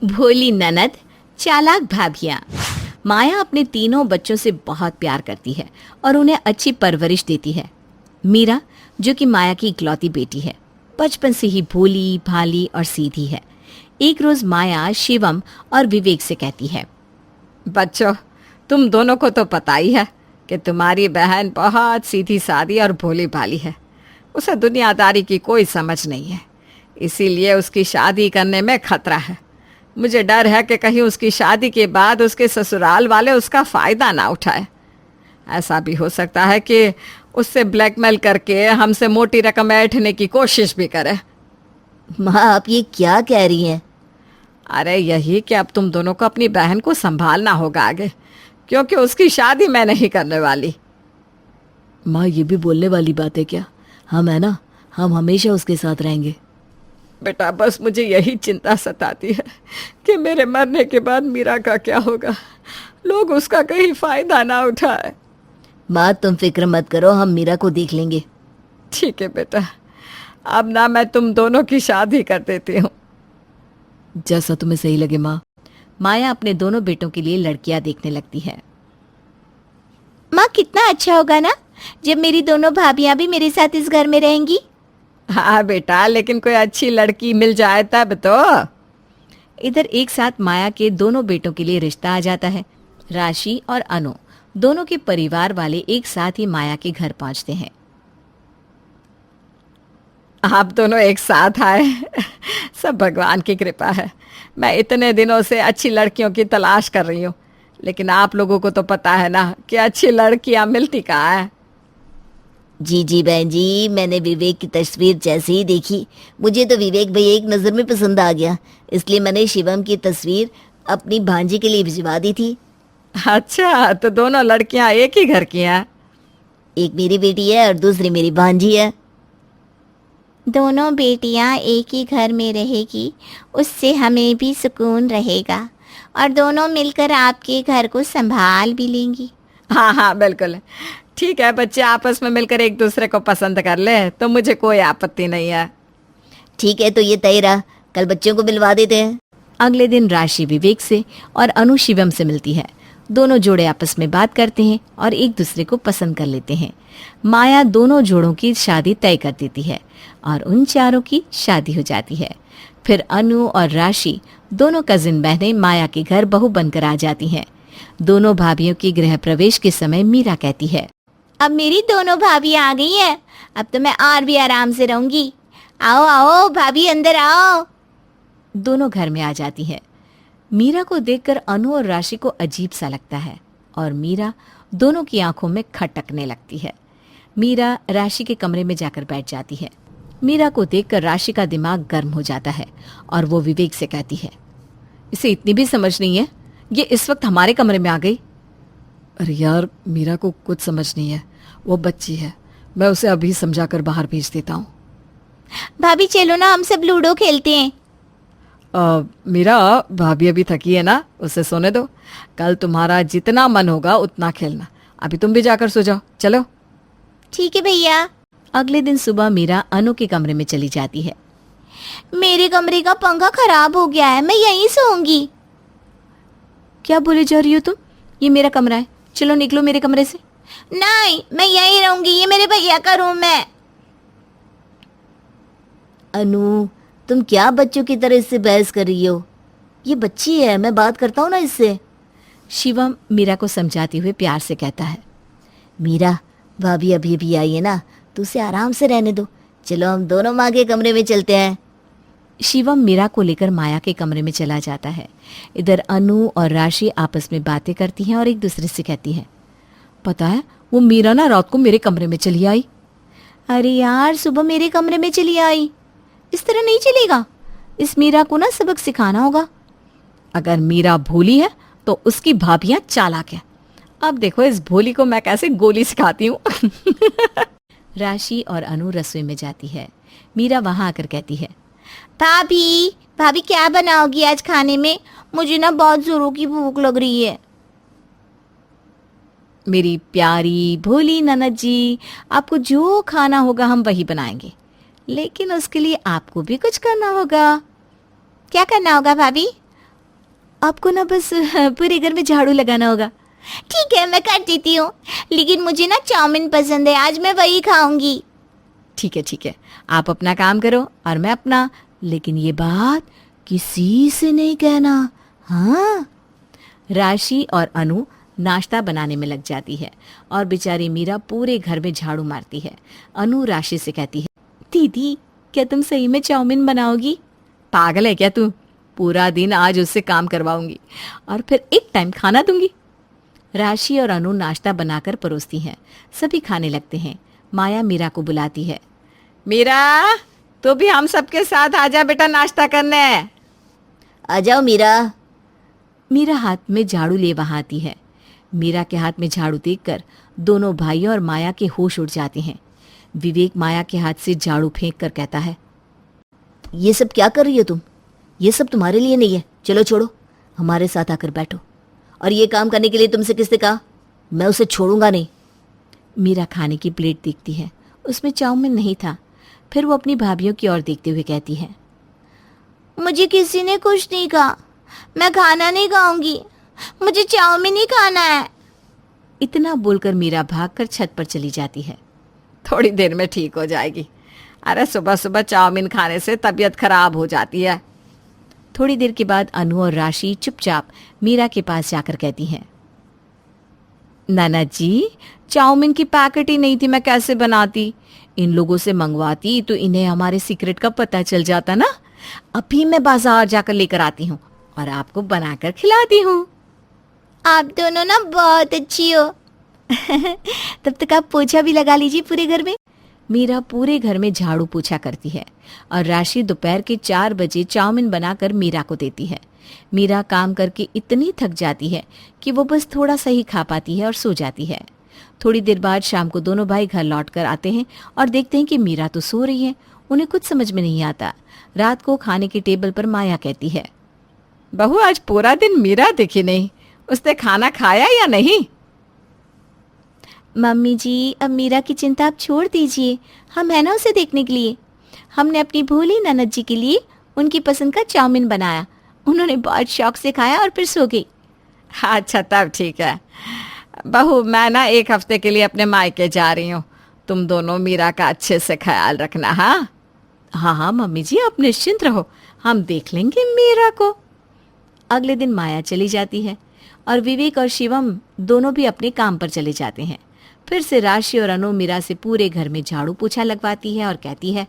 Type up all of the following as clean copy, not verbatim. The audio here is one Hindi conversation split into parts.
भोली ननद, चालाक भाभियाँ। माया अपने तीनों बच्चों से बहुत प्यार करती है और उन्हें अच्छी परवरिश देती है। मीरा, जो कि माया की इकलौती बेटी है, बचपन से ही भोली भाली और सीधी है। एक रोज माया शिवम और विवेक से कहती है, बच्चों, तुम दोनों को तो पता ही है कि तुम्हारी बहन बहुत सीधी सादी और भोली भाली है। उसे दुनियादारी की कोई समझ नहीं है, इसीलिए उसकी शादी करने में खतरा है। मुझे डर है कि कहीं उसकी शादी के बाद उसके ससुराल वाले उसका फ़ायदा ना उठाए। ऐसा भी हो सकता है कि उससे ब्लैकमेल करके हमसे मोटी रकम ऐंठने की कोशिश भी करे। माँ, आप ये क्या कह रही हैं? अरे यही कि अब तुम दोनों को अपनी बहन को संभालना होगा आगे, क्योंकि उसकी शादी मैं नहीं करने वाली। माँ, ये भी बोलने वाली बात है क्या? हम है ना, हम हमेशा उसके साथ रहेंगे। बेटा, बस मुझे यही चिंता सताती है कि मेरे मरने के बाद मीरा का क्या होगा। लोग उसका कहीं फ़ायदा ना उठाए। माँ, तुम फिक्र मत करो, हम मीरा को देख लेंगे। ठीक है बेटा, अब ना मैं तुम दोनों की शादी कर देती हूँ। जैसा तुम्हें सही लगे माँ। माया अपने दोनों बेटों के लिए लड़कियां देखने लगती है। माँ, कितना अच्छा होगा ना जब मेरी दोनों भाभियां भी मेरे साथ इस घर में रहेंगी। हाँ बेटा, लेकिन कोई अच्छी लड़की मिल जाए तब तो। इधर एक साथ माया के दोनों बेटों के लिए रिश्ता आ जाता है। राशि और अनु दोनों के परिवार वाले एक साथ ही माया के घर पहुंचते हैं। आप दोनों एक साथ आए, सब भगवान की कृपा है। मैं इतने दिनों से अच्छी लड़कियों की तलाश कर रही हूँ, लेकिन आप लोगों को तो पता है ना कि अच्छी लड़कियाँ मिलती कहाँ है। जी जी बहन जी, मैंने विवेक की तस्वीर जैसे ही देखी, मुझे तो विवेक भाई एक नज़र में पसंद आ गया, इसलिए मैंने शिवम की तस्वीर अपनी भांजी के लिए भिजवा दी थी। अच्छा, तो दोनों लड़कियां एक ही घर की हैं? एक मेरी बेटी है और दूसरी मेरी भांजी है। दोनों बेटियां एक ही घर में रहेगी, उससे हमें भी सुकून रहेगा और दोनों मिलकर आपके घर को संभाल भी लेंगी। हाँ हाँ बिल्कुल, ठीक है। बच्चे आपस में मिलकर एक दूसरे को पसंद कर ले तो मुझे कोई आपत्ति नहीं है। ठीक है, तो ये तय रहा, कल बच्चों को मिलवा देते हैं। अगले दिन राशि विवेक से और अनु शिवम से मिलती है। दोनों जोड़े आपस में बात करते हैं और एक दूसरे को पसंद कर लेते हैं। माया दोनों जोड़ों की शादी तय कर देती है और उन चारों की शादी हो जाती है। फिर अनु और राशि दोनों कजिन बहनें माया के घर बहू बनकर आ जाती हैं। दोनों भाभियों के गृह प्रवेश के समय मीरा कहती है, अब मेरी दोनों भाभियां आ गई हैं, अब तो मैं और भी आराम से रहूंगी। आओ आओ भाभी, अंदर आओ। दोनों घर में आ जाती है। मीरा को देखकर अनु और राशि को अजीब सा लगता है और मीरा दोनों की आंखों में खटकने लगती है। मीरा राशि के कमरे में जाकर बैठ जाती है। मीरा को देखकर राशि का दिमाग गर्म हो जाता है और वो विवेक से कहती है, इसे इतनी भी समझ नहीं है, ये इस वक्त हमारे कमरे में आ गई। अरे यार, मीरा को कुछ समझ नहीं है, वो बच्ची है, मैं उसे अभी समझाकर बाहर भेज देता हूँ। भाभी चलो ना, हम सब लूडो खेलते हैं। मीरा, भाभी अभी थकी है ना, उसे सोने दो। कल तुम्हारा जितना मन होगा उतना खेलना। अभी तुम भी जाकर सो जाओ, चलो। ठीक है भैया। अगले दिन सुबह मीरा अनु के कमरे में चली जाती है। मेरे कमरे का पंखा खराब हो गया है, मैं यहीं सोऊंगी। क्या बोले जा रही हो तुम? ये मेरा कमरा है, चलो निकलो मेरे कमरे से। नहीं, मैं यहीं रहूंगी, ये मेरे भैया का रूम है। अनु, तुम क्या बच्चों की तरह इससे बहस कर रही हो? ये बच्ची है, मैं बात करता हूँ ना इससे। शिवम मीरा को समझाते हुए प्यार से कहता है, मीरा, भाभी अभी अभी आई है ना, तो उसे आराम से रहने दो। चलो हम दोनों माँ के कमरे में चलते हैं। शिवम मीरा को लेकर माया के कमरे में चला जाता है। इधर अनु और राशि आपस में बातें करती हैं और एक दूसरे से कहती हैं, पता है वो मीरा ना रात को मेरे कमरे में चली आई। अरे यार, सुबह मेरे कमरे में चली आई, इस तरह नहीं चलेगा। इस मीरा को ना सबक सिखाना होगा। अगर मीरा भोली है तो उसकी भाभियां चालाक है। अब देखो इस भोली को मैं कैसे गोली सिखाती हूँ। राशि और अनु रसोई में जाती है। मीरा वहां आकर कहती है, भाभी भाभी क्या बनाओगी आज खाने में? मुझे ना बहुत जोरों की भूख लग रही है। मेरी प्यारी भोली ननद जी, आपको जो खाना होगा हम वही बनाएंगे, लेकिन उसके लिए आपको भी कुछ करना होगा। क्या करना होगा भाभी? आपको ना बस पूरे घर में झाड़ू लगाना होगा। ठीक है, मैं कर देती हूँ, लेकिन मुझे ना चाउमीन पसंद है, आज मैं वही खाऊंगी। ठीक है, आप अपना काम करो और मैं अपना, लेकिन ये बात किसी से नहीं कहना, हाँ। राशि और अनु नाश्ता बनाने में लग जाती है और बेचारी मीरा पूरे घर में झाड़ू मारती है। अनु राशि से कहती है, दीदी क्या तुम सही में चाउमीन बनाओगी? पागल है क्या तू? पूरा दिन आज उससे काम करवाऊंगी और फिर एक टाइम खाना दूंगी। राशि और अनु नाश्ता बनाकर परोसती हैं। सभी खाने लगते हैं। माया मीरा को बुलाती है। मीरा, तो भी हम सबके साथ आजा बेटा नाश्ता करने। आ जाओ मीरा। मीरा हाथ में झाड़ू लिए वहां आती है। मीरा के हाथ में झाड़ू देखकर दोनों भाइयों और माया के होश उड़ जाते हैं। विवेक माया के हाथ से झाड़ू फेंक कर कहता है, ये सब क्या कर रही हो तुम? ये सब तुम्हारे लिए नहीं है, चलो छोड़ो, हमारे साथ आकर बैठो। और ये काम करने के लिए तुमसे किसने कहा? मैं उसे छोड़ूंगा नहीं। मीरा खाने की प्लेट देखती है, उसमें चाउमीन नहीं था। फिर वो अपनी भाभीयों की ओर देखते हुए कहती है, मुझे किसी ने कुछ नहीं कहा, मैं खाना नहीं खाऊंगी, मुझे चाउमीन ही खाना है। इतना बोलकर मीरा भागकर छत पर चली जाती है। थोड़ी देर में ठीक हो जाएगी। अरे सुबह सुबह चाउमीन खाने से तबीयत खराब हो जाती है। थोड़ी देर के बाद अनु और राशि चुपचाप मीरा के पास जाकर कहती हैं, नाना जी, चाउमीन की पैकेट ही नहीं थी, मैं कैसे बनाती? इन लोगों से मंगवाती तो इन्हें हमारे सीक्रेट का पता चल जाता ना। अभी मैं बाजार जाकर लेकर आती हूँ और आपको बनाकर खिलाती हूँ। आप दोनों ना बहुत अच्छी हो। तब तक आप पोछा भी लगा लीजिए पूरे घर में। मीरा पूरे घर में झाड़ू पोछा करती है और राशि दोपहर के 4 बजे चाउमीन बनाकर मीरा को देती है। मीरा काम करके इतनी थक जाती है कि वो बस थोड़ा सा ही खा पाती है और सो जाती है। थोड़ी देर बाद शाम को दोनों भाई घर लौट कर आते हैं और देखते हैं कि मीरा तो सो रही है। उन्हें कुछ समझ में नहीं आता। रात को खाने की टेबल पर माया कहती है, बहू आज पूरा दिन मीरा दिखी नहीं, उसने खाना खाया या नहीं? मम्मी जी, अब मीरा की चिंता आप छोड़ दीजिए, हम है ना उसे देखने के लिए। हमने अपनी भोली ननद जी के लिए उनकी पसंद का चाउमीन बनाया, उन्होंने बहुत शौक से खाया और फिर सो गई। अच्छा तब ठीक है। बहू मैं ना 1 हफ्ते के लिए अपने मायके जा रही हूँ, तुम दोनों मीरा का अच्छे से ख्याल रखना। हाँ हाँ मम्मी जी, आप निश्चिंत रहो, हम देख लेंगे मीरा को। अगले दिन माया चली जाती है और विवेक और शिवम दोनों भी अपने काम पर चले जाते हैं। फिर से राशि और अनु मीरा से पूरे घर में झाड़ू पोछा लगवाती है और कहती है,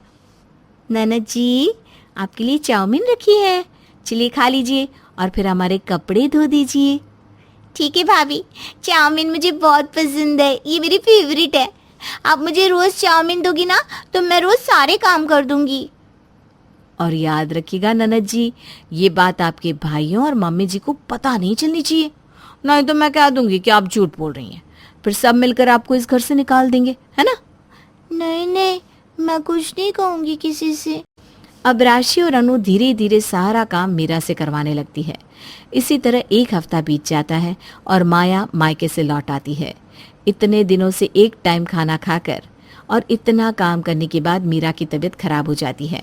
ननद जी, आपके लिए चाउमीन रखी है, चलिए खा लीजिए और फिर हमारे कपड़े धो दीजिए। ठीक है भाभी, चाउमीन मुझे बहुत पसंद है, ये मेरी फेवरेट है। आप मुझे रोज चाउमीन दोगी ना तो मैं रोज सारे काम कर दूंगी। और याद रखिएगा ननद जी, ये बात आपके भाइयों और मम्मी जी को पता नहीं चलनी चाहिए, नहीं तो मैं कह दूंगी कि आप झूठ बोल रही हैं, फिर सब मिलकर आपको इस घर से निकाल देंगे, है ना? नहीं नहीं, मैं कुछ नहीं कहूंगी किसी से। अब राशि और अनु धीरे धीरे सारा काम मीरा से करवाने लगती है। इसी तरह 1 हफ्ता बीत जाता है और माया मायके से लौट आती है। इतने दिनों से एक टाइम खाना खाकर और इतना काम करने के बाद मीरा की तबीयत खराब हो जाती है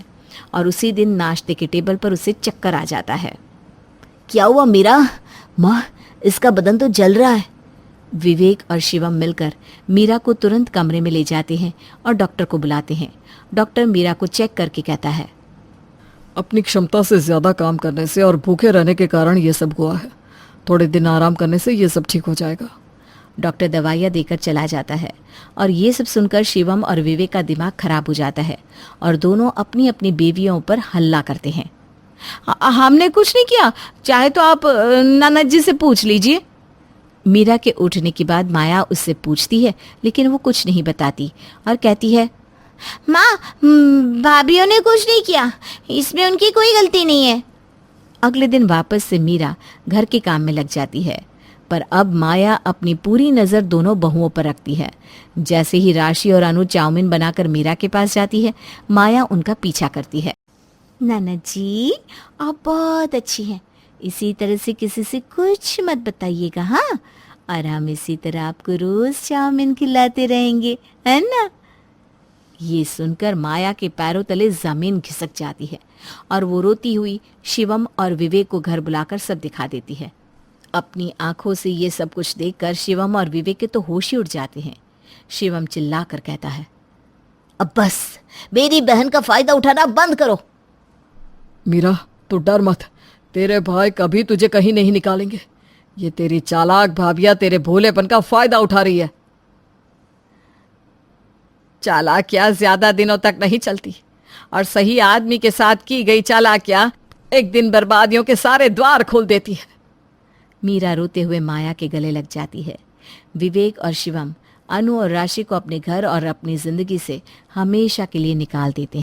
और उसी दिन नाश्ते के टेबल पर उसे चक्कर आ जाता है। क्या हुआ मीरा? माँ, इसका बदन तो जल रहा है। विवेक और शिवम मिलकर मीरा को तुरंत कमरे में ले जाते हैं और डॉक्टर को बुलाते हैं। डॉक्टर मीरा को चेक करके कहता है, अपनी क्षमता से ज़्यादा काम करने से और भूखे रहने के कारण ये सब हुआ है। थोड़े दिन आराम करने से ये सब ठीक हो जाएगा। डॉक्टर दवाइयाँ देकर चला जाता है और ये सब सुनकर शिवम और विवेक का दिमाग खराब हो जाता है और दोनों अपनी अपनी बेवियों पर हल्ला करते हैं। हमने कुछ नहीं किया, चाहे तो आप ननद जी से पूछ लीजिए। मीरा के उठने के बाद माया उससे पूछती है, लेकिन वो कुछ नहीं बताती और कहती है, माँ, भाभीयों ने कुछ नहीं किया, इसमें उनकी कोई गलती नहीं है। अगले दिन वापस से मीरा घर के काम में लग जाती है, पर अब माया अपनी पूरी नज़र दोनों बहुओं पर रखती है। जैसे ही राशि और अनु चाउमीन बनाकर मीरा के पास जाती है, माया उनका पीछा करती है। ननद जी, आप बहुत अच्छी हैं, इसी तरह से किसी से कुछ मत बताइएगा, हाँ? और हम इसी तरह आपको रोज चाउमीन खिलाते रहेंगे, है ना? ये सुनकर माया के पैरों तले जमीन खिसक जाती है और वो रोती हुई शिवम और विवेक को घर बुलाकर सब दिखा देती है। अपनी आंखों से ये सब कुछ देखकर शिवम और विवेक के तो होश ही उड़ जाते हैं। शिवम चिल्लाकर कहता है, अब बस मेरी बहन का फायदा उठाना बंद करो। मीरा तू डर मत, तेरे भाई कभी तुझे कहीं नहीं निकालेंगे। ये तेरी चालाक भाभियां तेरे भोलेपन का फायदा उठा रही है। चालाकियां ज्यादा दिनों तक नहीं चलती और सही आदमी के साथ की गई चालाकियां एक दिन बर्बादियों के सारे द्वार खोल देती है। मीरा रोते हुए माया के गले लग जाती है। विवेक और शिवम अनु और राशि को अपने घर और अपनी जिंदगी से हमेशा के लिए निकाल देते हैं।